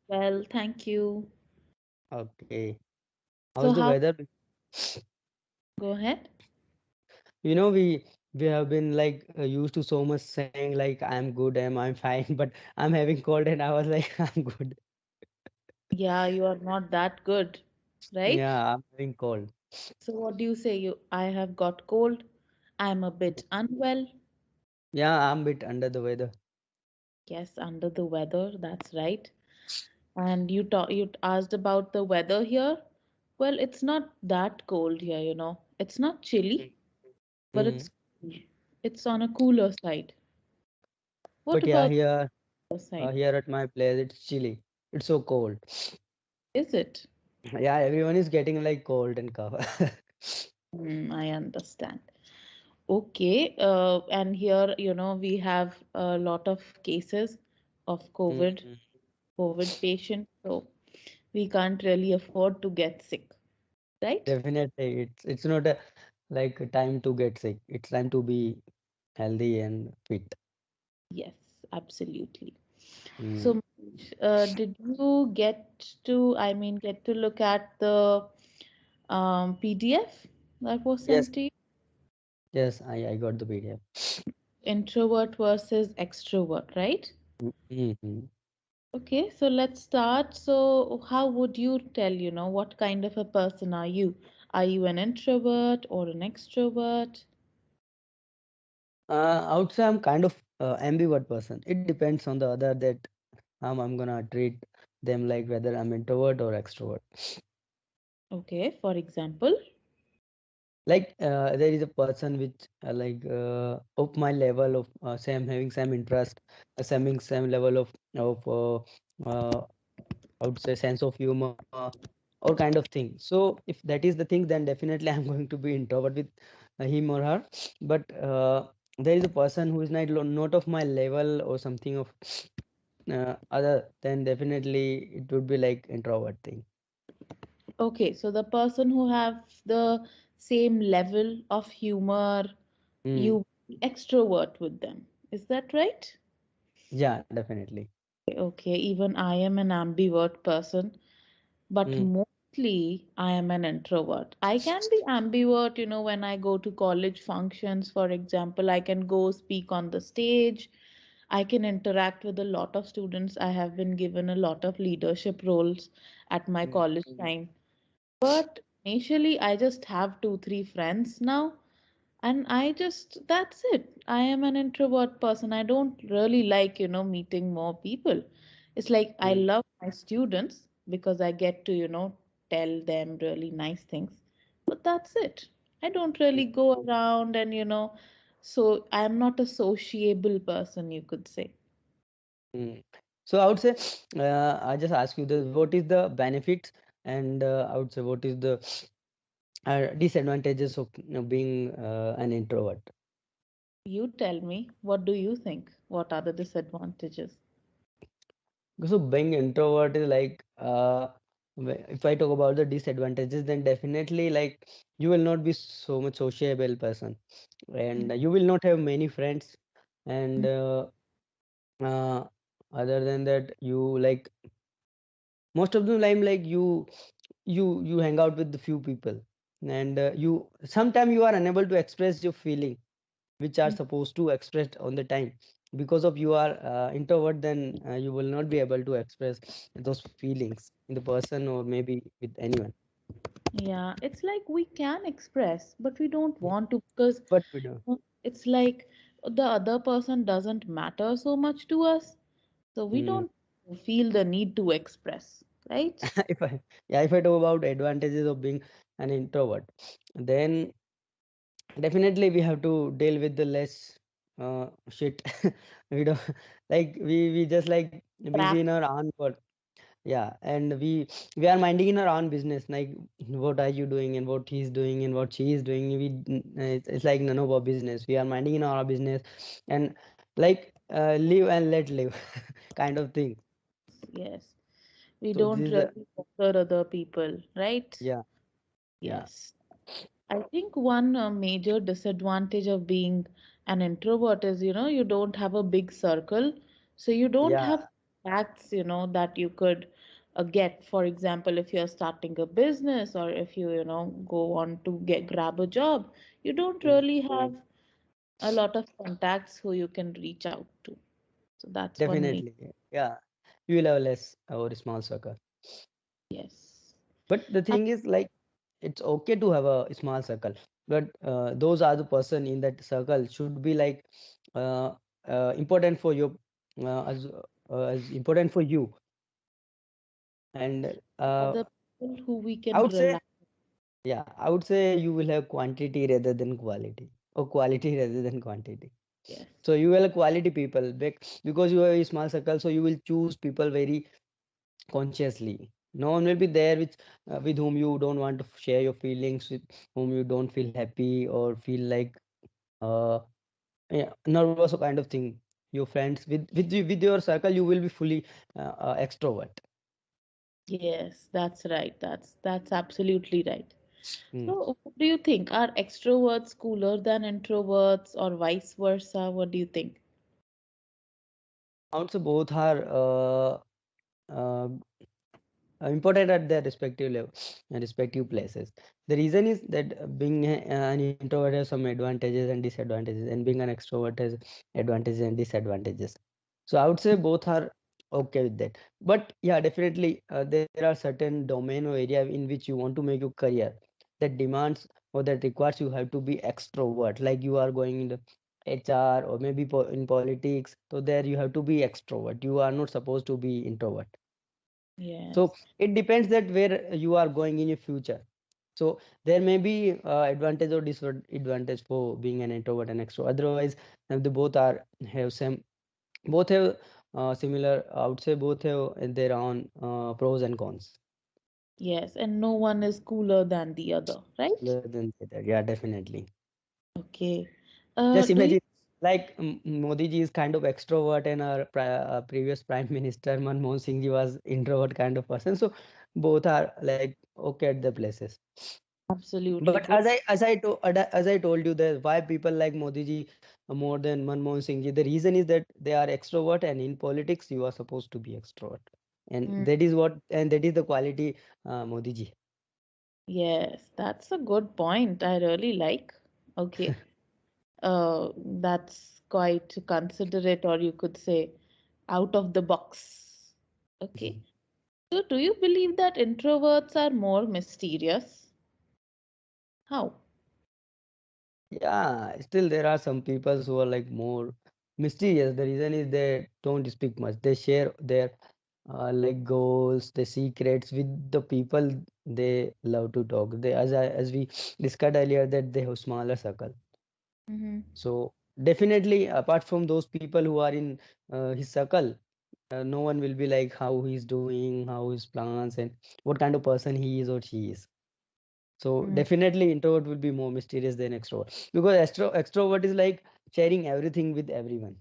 Well, thank you. Okay. So How's the how, weather? go ahead. We have been like used to so much saying like I'm good, I'm fine, but I'm having cold and I was like I'm good. Yeah, you are not that good, right? Yeah, I'm having cold. So what do you say? I have got cold. I'm a bit unwell. Yeah, I'm a bit under the weather. Yes, under the weather, that's right. And you asked about the weather here. Well, it's not that cold here, It's not chilly, but Mm. it's on a cooler side. What But yeah, about here the side? here at my place it's chilly. It's so cold. Is it? Yeah, everyone is getting like cold and cough. I understand. Okay, and here, we have a lot of cases of Mm. COVID patients, so we can't really afford to get sick, right? Definitely, it's not a like a time to get sick. It's time to be healthy and fit. Yes, absolutely. Mm. So, did you get to look at the PDF that was Yes, sent to you? yes, I got the PDF. Introvert versus extrovert, right? Mm-hmm. Okay, so let's start. So, how would you tell, what kind of a person are you? Are you an introvert or an extrovert? I would say I'm kind of ambivert person. It depends on the other that I'm gonna treat them like whether I'm introvert or extrovert. Okay, for example. Like there is a person which of my level of same having same interest, same level of I would say sense of humor or kind of thing. So if that is the thing, then definitely I'm going to be introvert with him or her. But there is a person who is not of my level or something of other, then definitely it would be like introvert thing. Okay, so the person who have the same level of humor, Mm. you extrovert with them. Is that right? Yeah, definitely. Okay, even I am an ambivert person, but Mm. mostly I am an introvert. I can be ambivert, when I go to college functions, for example, I can go speak on the stage. I can interact with a lot of students. I have been given a lot of leadership roles at my Mm. college time. But initially, I just have two, three friends now, and that's it. I am an introvert person. I don't really like, meeting more people. It's like I Mm. love my students because I get to, tell them really nice things. But that's it. I don't really go around and, so I'm not a sociable person, you could say. Mm. So I would say, I just ask you the what is the benefits and I would say what is the disadvantages of being an introvert. You tell me, what do you think? What are the disadvantages? So being introvert is like if I talk about the disadvantages, then definitely like you will not be so much sociable person, and you will not have many friends, and uh, other than that, you like most of the time like you hang out with the few people, and you sometimes you are unable to express your feeling which are supposed to express on the time because of you are introvert, then you will not be able to express those feelings in the person or maybe with anyone. Yeah, it's like we can express, but we don't want to because But we do. it's like the other person doesn't matter so much to us, so we Mm. don't feel the need to express, right? if I Yeah, if I talk about advantages of being an introvert, then definitely we have to deal with the less shit. We don't like we just like busy Crap. in our own world. Yeah, and we are minding in our own business, like what are you doing and what he's doing and what she is doing. It's like none of our business. We are minding in our business, and like live and let live kind of thing. Yes, we So don't this is really bother other people, right? yeah, yeah, Yes. I think one major disadvantage of being an introvert is, you don't have a big circle, so you don't yeah, have contacts, that you could get. For example, if you're starting a business, or if you, go on to grab a job, you don't Mm. really have a lot of contacts who you can reach out to. So that's one reason. Definitely. Yeah. You will have less or small circle. Yes. But the And thing is, like, it's okay to have a small circle, but those are the person in that circle should be like uh, important for you, as important for you. And other people who we I can would say, rely. yeah, I would say you will have quantity rather than quality, or quality rather than quantity. Yes. So you will have quality people because you have a small circle, so you will choose people very consciously. No one will be there with whom you don't want to share your feelings, with whom you don't feel happy or feel like uh yeah, nervous or kind of thing. Your friends with your circle, you will be fully extrovert. Yes, that's right. That's absolutely right. Hmm. So, what do you think? Are extroverts cooler than introverts, or vice versa? What do you think? Also, both are uh, important at their respective level and respective places. The reason is that being an introvert has some advantages and disadvantages, and being an extrovert has advantages and disadvantages. So I would say both are okay with that. But yeah, definitely there are certain domain or area in which you want to make your career that demands or that requires you have to be extrovert, like you are going in the HR or maybe in politics. So there you have to be extrovert. You are not supposed to be introvert. So Yes. it depends that where you are going in your future. So there may be advantage or disadvantage for being an introvert and extrovert. Otherwise, they both are have same, both have similar. I would say both have their own pros and cons. Yes, and no one is cooler than the other, right? Cooler than the other. Yeah, definitely. Okay. Just Do you imagine, like Modi ji is kind of extrovert, and our previous Prime Minister Manmohan Singh ji was introvert kind of person. So both are like okay at their places. absolutely But both? as I told you that why people like Modi ji more than Manmohan Singh ji, the reason is that they are extrovert, and in politics you are supposed to be extrovert, and Mm, that is the quality Modi ji. yes, that's a good point. I really like. Okay. That's quite considerate, or you could say out of the box. Okay. So, do you believe that introverts are more mysterious? How? Yeah, still there are some people who are like more mysterious. The reason is they don't speak much. They share their like goals, the secrets with the people they love to talk. They, as we discussed earlier, that they have smaller circle. Mm-hmm. So definitely, apart from those people who are in his circle, no one will be like how he's doing, how his plans, and what kind of person he is or she is. So Mm, definitely, introvert will be more mysterious than extrovert because extrovert is like sharing everything with everyone.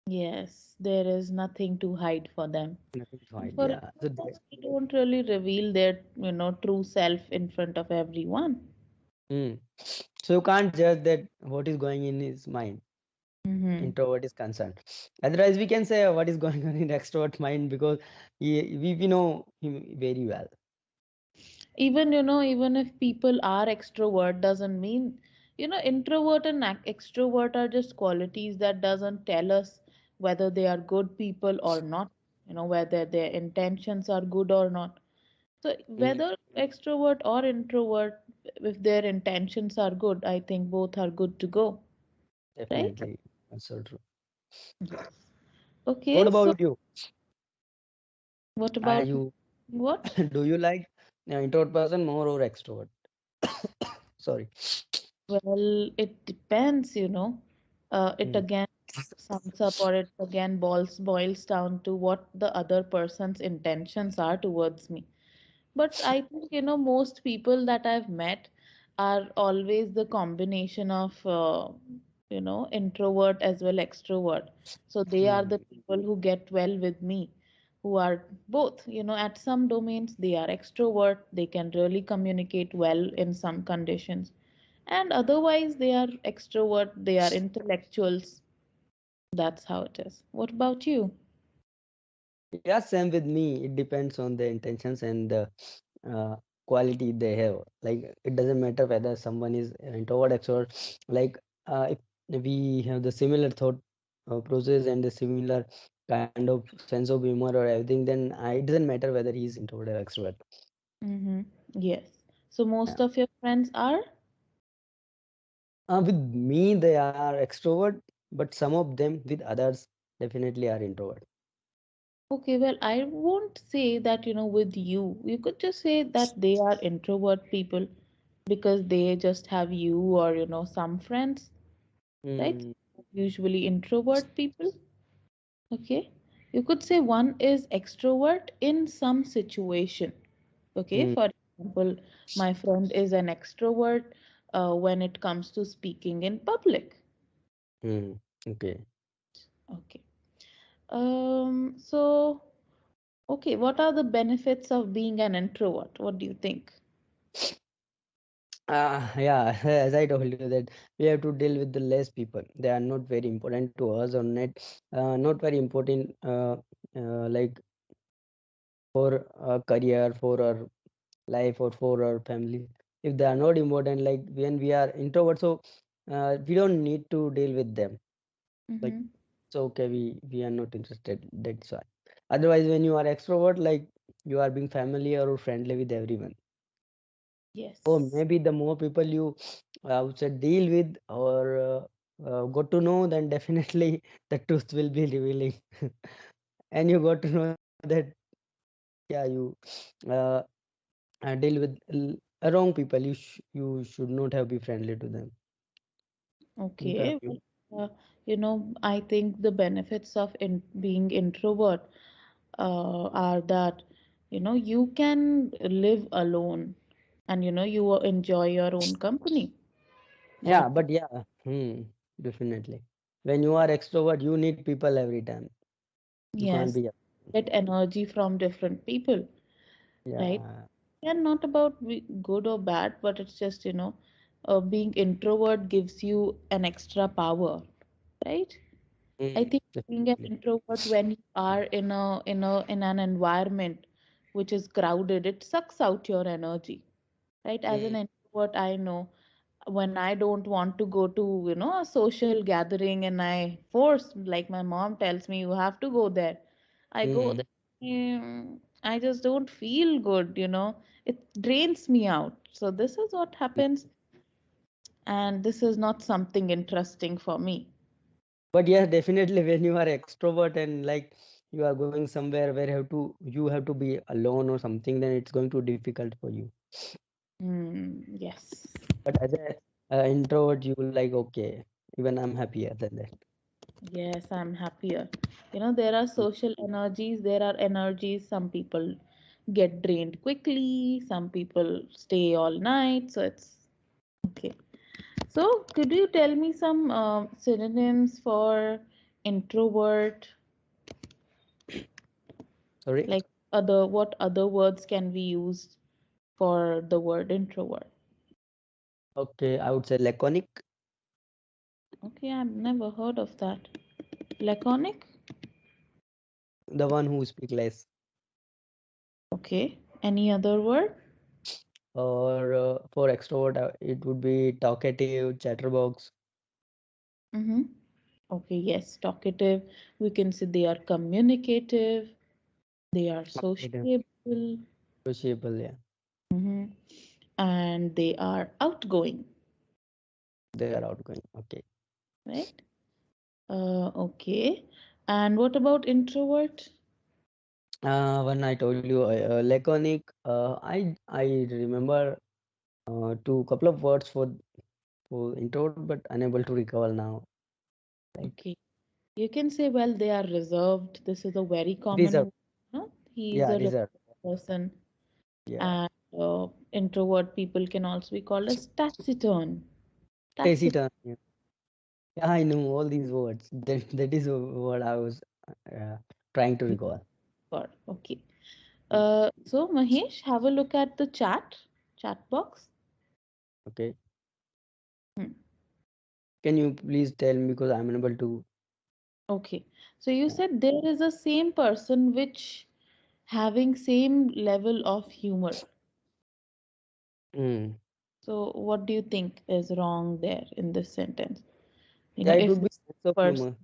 yes, there is nothing to hide for them. Nothing to And hide. for Yeah. So introverts, they don't really reveal their, true self in front of everyone. mm. So you can't judge that what is going in his mind. Mm-hmm. Introvert is concerned. Otherwise, we can say what is going on in extrovert mind because we know him very well. Even if people are extrovert, doesn't mean, introvert and extrovert are just qualities that doesn't tell us whether they are good people or not, whether their intentions are good or not. So Mm, whether extrovert or introvert, if their intentions are good, I think both are good to go, right? definitely. That's so true. Yes. What Okay, so about you? what Are about you what? do you like introvert person more or extrovert? Sorry. Well, it depends, it Mm, again sums up, or it again boils down to what the other person's intentions are towards me. But I think, most people that I've met are always the combination of, introvert as well extrovert. So they are mm, the people who get well with me, who are both, at some domains, they are extrovert, they can really communicate well in some conditions. And otherwise, they are extrovert, they are intellectuals. That's how it is. What about you? Yeah, same with me. It depends on the intentions and the uh, quality they have. Like it doesn't matter whether someone is an introvert, extrovert. Like if we have the similar thought process and the similar kind of sense of humor or everything, then it doesn't matter whether he is introvert or extrovert. Mm-hmm. Yes. So Yeah. most of your friends are? With me, they are extrovert, but some of them with others definitely are introvert. Okay, well, I won't say that, with you. You could just say that they are introvert people because they just have you or, some friends, right? Mm, Usually introvert people. Okay. You could say one is extrovert in some situation. Okay. mm, For example, my friend is an extrovert when it comes to speaking in public. mm. Okay. Okay. So, okay, what are the benefits of being an introvert? What do you think? Yeah, as I told you that we have to deal with the less people. They are not very important to us or not very important like for our career, for our life, or for our family. If they are not important, like when we are introvert, so we don't need to deal with them. Like Mm-hmm. so, okay, we are not interested. That's why. Otherwise, when you are extrovert, like you are being familiar or friendly with everyone. Or Yes. maybe the more people you would say deal with or got to know, then definitely the truth will be revealing. And you got to know that, yeah, you uh, deal with wrong people. You should not have be friendly to them. Okay. Sometimes you, I think the benefits of being introvert are that, you can live alone and, you will enjoy your own company. yeah, But but yeah, definitely. When you are extrovert, you need people every time. You can't yes, be, get energy from different people, right? yeah, And not about good or bad, but it's just, being introvert gives you an extra power, right? I think being an definitely. introvert when you are in an environment which is crowded, it sucks out your energy, right? As an Mm, introvert, I know when I don't want to go to, a social gathering and I force, like my mom tells me, you have to go there. I go mm. there. I just don't feel good. It drains me out. So this is what happens, and this is not something interesting for me. But yeah, definitely when you are extrovert and like you are going somewhere where you have to be alone or something, then it's going to difficult for you. Yes. But as a introvert, you will like okay, even I'm happier than that. Yes, I'm happier. There are social energies, there are energies. Some people get drained quickly, some people stay all night. So it's okay. So, could you tell me some synonyms for introvert? Sorry. Like what other words can we use for the word introvert? Okay, I would say laconic, Okay, I've never heard of that. Laconic? the one who speak less, Okay. Any other word? or for extrovert, it would be talkative, chatterbox, Mm-hmm. Okay, yes, talkative. We can say they are communicative, they are talkative, sociable, sociable. Yeah, hmm and they are outgoing, they are outgoing. Okay. right? Okay. And what about introvert? When I told you laconic, I remember two couple of words for introvert, but unable to recall now. Like Okay. You can say, well, they are reserved. This is a very common reserve. word. No? He is Yeah, a reserved reserve. person. Yeah, And introvert people can also be called as taciturn. Taciturn. taciturn. Yeah. Yeah, I know all these words. That is what I was uh, trying to recall. Okay. Mm, So Mahesh, have a look at the chat box. okay. Hmm. Can you please tell me because I'm unable to? Okay. So you Yeah. said there is a same person which having same level of humor. Mm. So what do you think is wrong there in this sentence? You know, Yeah, it if would the be sense of person, humor.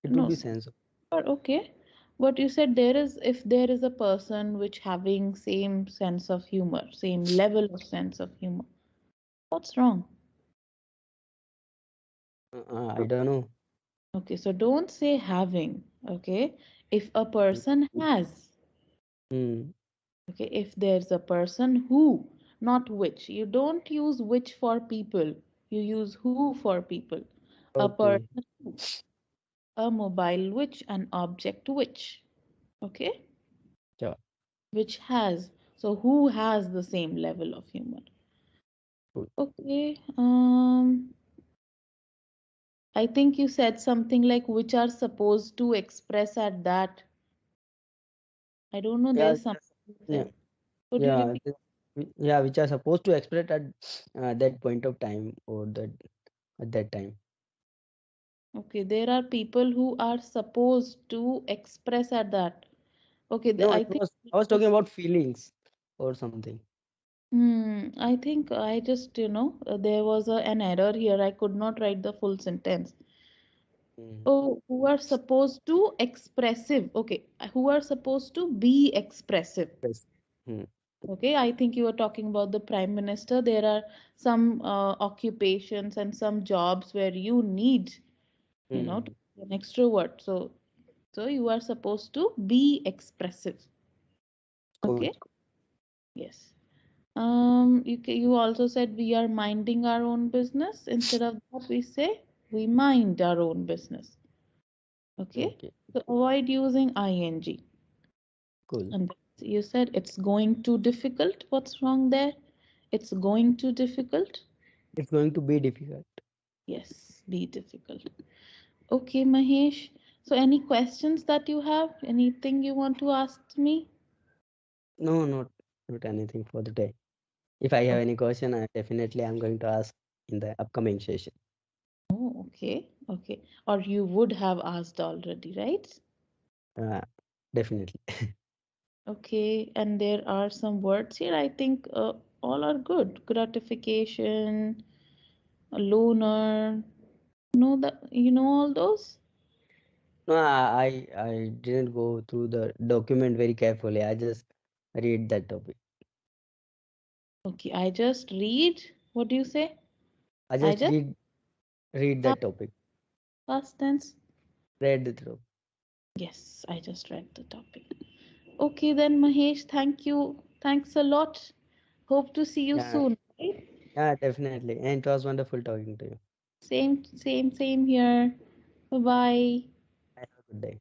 It would no, be sense of. but okay. But you said there is, if there is a person which having same sense of humor, same level of sense of humor, what's wrong? I don't know. Okay, so don't say having, okay? If a person has, Mm. okay, if there's a person who, not which, you don't use which for people, you use who for people. A Okay. person who, a mobile which, an object which, okay? Sure. Which has, so who has the same level of humor? Cool. Okay, I think you said something like which are supposed to express at that. I don't know, Yeah. there's something you Yeah. said. Could you Yeah. repeat? Yeah. Which are supposed to express at that point of time or that at that time. Okay, there are people who are supposed to express at that. Okay, No, I think I was talking this, about feelings or something. I think I just, there was an error here. I could not write the full sentence. Mm. Oh, who are supposed to expressive. Okay, who are supposed to be expressive. Yes. Mm. Okay, I think you were talking about the prime minister. There are some occupations and some jobs where you need, to Mm. be an extrovert. So you are supposed to be expressive. Cool. Okay? Yes. You also said we are minding our own business. Instead of that, we say we mind our own business. Okay? Okay. So avoid using ing. Cool. And you said it's going too difficult. What's wrong there? It's going too difficult. It's going to be difficult. Yes, be difficult. Okay, Mahesh. So any questions that you have? Anything you want to ask me? No, not anything for the day. If I have Okay. any question, I definitely I'm going to ask in the upcoming session. Oh, okay. Okay. Or you would have asked already, right? Uh, Definitely. Okay. And there are some words here. I think all are good. Gratification, loner. You know all those? No, I didn't go through the document very carefully. I just read that topic. Okay. I just read. What do you say? I I just just read past that topic. past tense. Read through. Yes, I just read the topic. Okay, then Mahesh, thank you. Thanks a lot. Hope to see you Yeah, soon. Right? yeah, definitely. And it was wonderful talking to you. Same here. Bye bye. Have a good day.